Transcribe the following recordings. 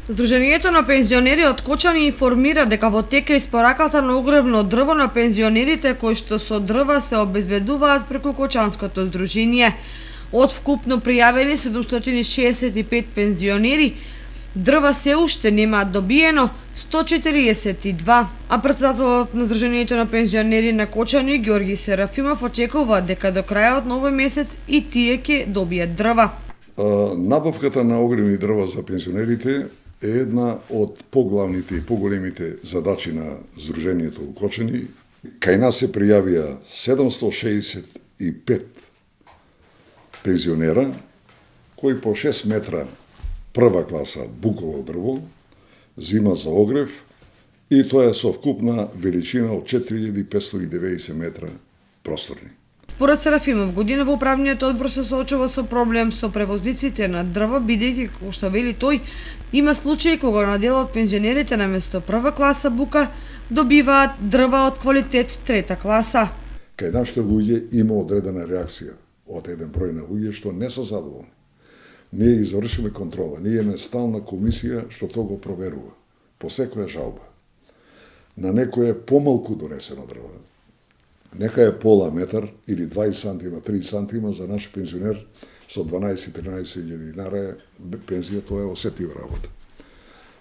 Сдруженијето на пензионери од Кочани информира дека во тек е испораката на огревно дрво на пензионерите кои што со дрва се обезбедуваат преку Кочанското здружение. Од вкупно пријавени 765 пензионери, дрва се уште немаат добиено 142, а председателот на Сдруженијето на пензионери на Кочани Ѓорги Серафимов очекува дека до крајот на овој месец и тие ќе добијат дрва. Набавката на огревни дрва за пензионерите е една од поглавните и поголемите задачи на Сдруженијето у Кочани. Кај нас се пријавија 765 пензионера кои по 6 метра прва класа буково дрво зима за огрев и тоа е со вкупна величина од 4590 метра просторни. Според Серафимов, година во управниот одбор се соочува со проблем со превозниците на дрво, бидејќи, како што вели тој, има случаи кога на дел од пензионерите наместо прва класа бука добиваат дрва од квалитет трета класа. Кај нашите луѓе има одредена реакција од еден број на луѓе што не се задоволни. Ние извршиме контрола, ние имаме стална комисија што тоа го проверува по секоја жалба. На некој е помалку донесено дрво. Нека е пола метар или 20 сантима, 3 сантима за наш пензионер со 12-13 илјади динара пензија, тоа е осетива работа.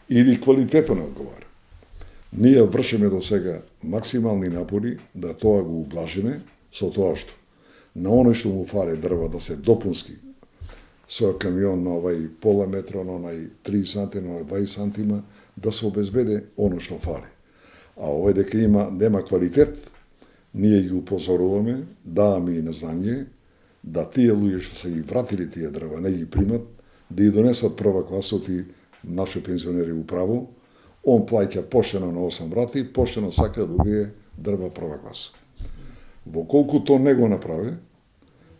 Или квалитето не одговара. Ние вршиме до сега максимални напори да тоа го ублажиме со тоа што на оној што му фале дрва да се допунски со камион на овај пола метра, на онај 3 сантима, на 20 сантима, да се обезбеде оно што фале. А овој дека нема квалитет, ние ги упозоруваме, даваме и назнание, да тие луѓе што се ги вратили тие дрва, не ги примат, да ги донесат прва класа и наши пензионери управо, он плаќа поштено на 8 врати, поштено сака да добие дрва прва класа. Во колку то не го направи,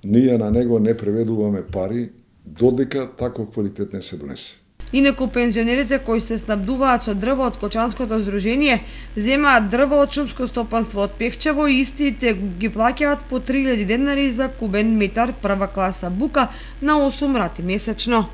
ние на него не преведуваме пари додека таков квалитет не се донесе. Инаку пензионерите кои се снабдуваат со дрво од Кочанското здружение земаат дрво од шумско стопанство од Пехчево и истите ги плаќаат по 3000 денари за кубен метар прва класа бука на 8 рати месечно.